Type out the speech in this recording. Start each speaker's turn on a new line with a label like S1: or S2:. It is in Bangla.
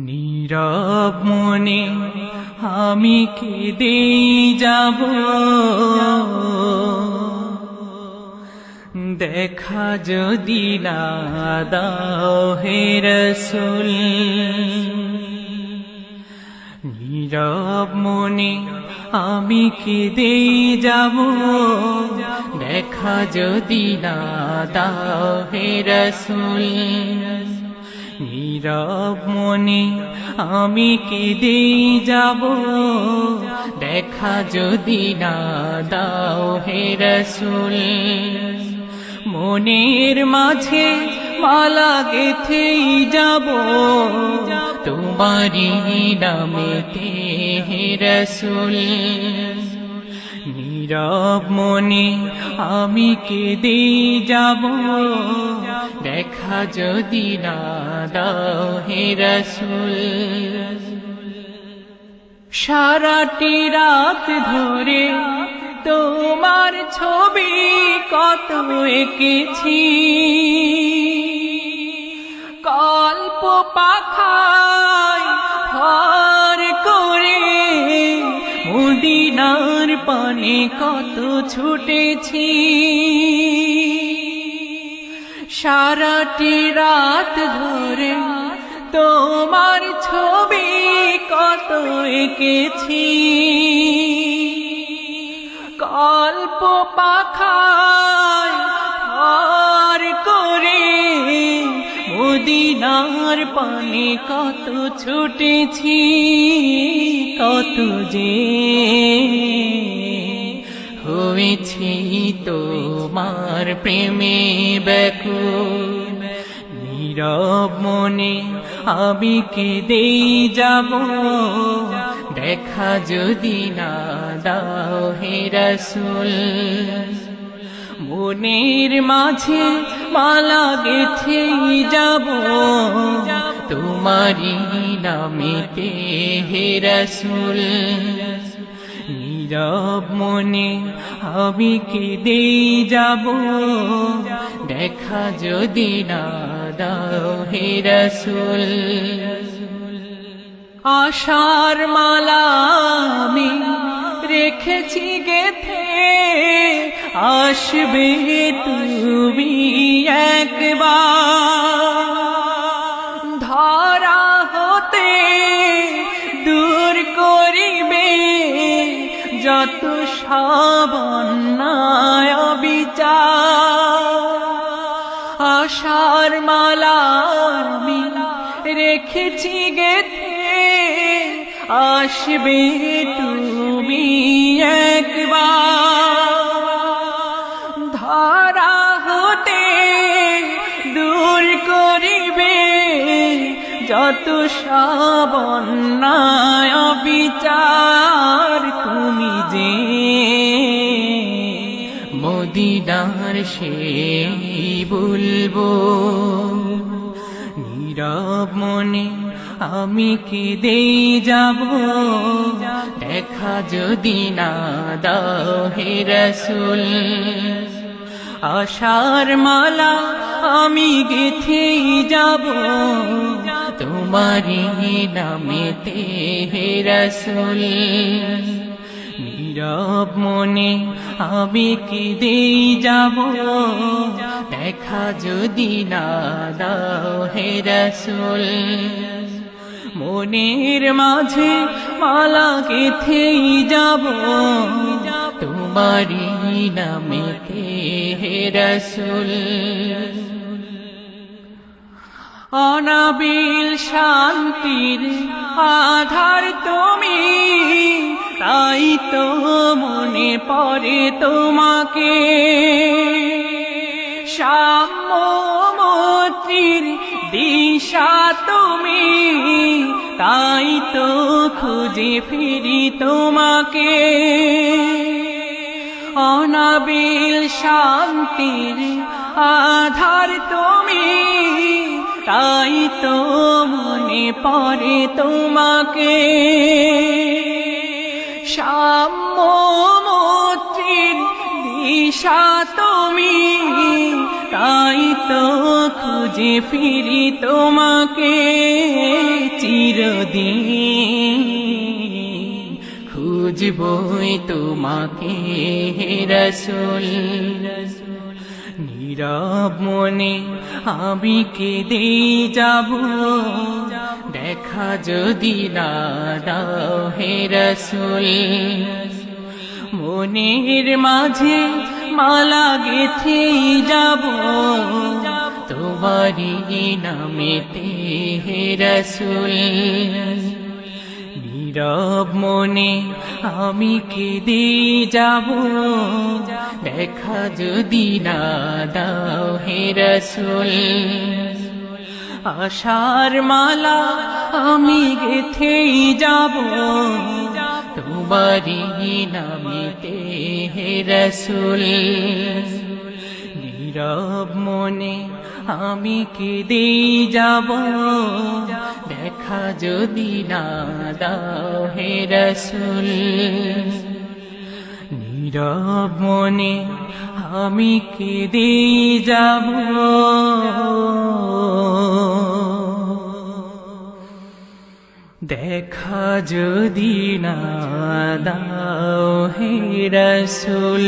S1: নীরব মনে আমি কেঁদেই যাব, দেখা যদি না দাও হে রাসূল। নীরব মনে আমি কেঁদেই যাব, দেখা যদি না দাও হে রাসূল। নীরব মনে আমি কেঁদেই যাব, দেখা যদি না দাও হে রাসূল। মনের মাঝে মালা গেঁথেই যাব, তোমারি নামেতে হে রাসূল। নীরব মনে আমি কেঁদেই যাব, দেখা যদি না দাও হে রাসূল। সারাটি রাত ধরে তোমার ছবি কত এঁকেছি, কল্প পাখায় ভর করে মদিনার পানে কত ছুটেছি। সারাটি রাত ধরে তোমার ছবি কত এঁকেছি, কল্প পাখায় ভর করে মদিনার পানে কত ছুটেছি। কত যে হয়েছি তোমার প্রেমে ব্যাকুল। নীরব মনে আমি কেঁদেই যাব, দেখা যদি না দাও হে রাসূল। মনের মাঝে মালা গেঁথেই যাব, তোমারি নামেতে হে রাসূল। নীরব মনে আমি কেঁদেই যাব, দেখা যদি না দাও হে রাসূল। আশার মালা আমি রেখেছি গেঁথে, আসবে তুমি একবার। ধরা হতে দূর করিবে যত সব অন্যায় বিচার। আশার মালা আমি রেখেছি গেঁথে, আসবে তুমি একবার। ধরা হতে দূর করিবে যত সব অন্যায় বিচার। তুমি যে মদিনার সেই বুলবুল। নীরব মনে আমি কেঁদেই যাব, দেখা যদি না দাও হে রাসূল। আশার মালা আমি গেঁথেই যাব, তোমারি নামেতে হে রাসূল। নীরব মনে আমি কেঁদেই যাব, দেখা যদি না দাও হে রাসূল। মনের মাঝে মালা গেঁথেই যাব, তোমারি নামেতে হে রাসূল। অনাবিল শান্তির আধার তুমি, তাই তো মনে পড়ে তোমাকে। সাম্য মৈত্রীর দিশা তুমি, তাই তো খুঁজে ফিরি তোমাকে। অনাবিল শান্তির আধার তুমি, তাই তো মনে পড়ে তোমাকে। সাম্য মৈত্রীর দিশা তুমি, তাই তো খুঁজে ফিরি তোমাকে চিরদিন, খুঁজবই তোমাকে রাসূল। নীরব মনে আমি কেঁদেই যাব, দেখা যদি না দাও হে রাসূল। মনের মাঝে মালা গেথেই যাব তোমারি নামেতে হে রাসূল। নীরব মনে আমি কেঁদেই যাব, দেখা যদি না দাও হে রাসূল। আশার মালা আমি গেথেই যাব তোমারি নামেতে হে রাসূল। নীরব মনে আমি কেঁদেই যাব, দেখা যদি না দাও হে রাসূল। নীরব মনে আমি কেঁদেই যাব, দেখা যদি না দাও হে রাসূল।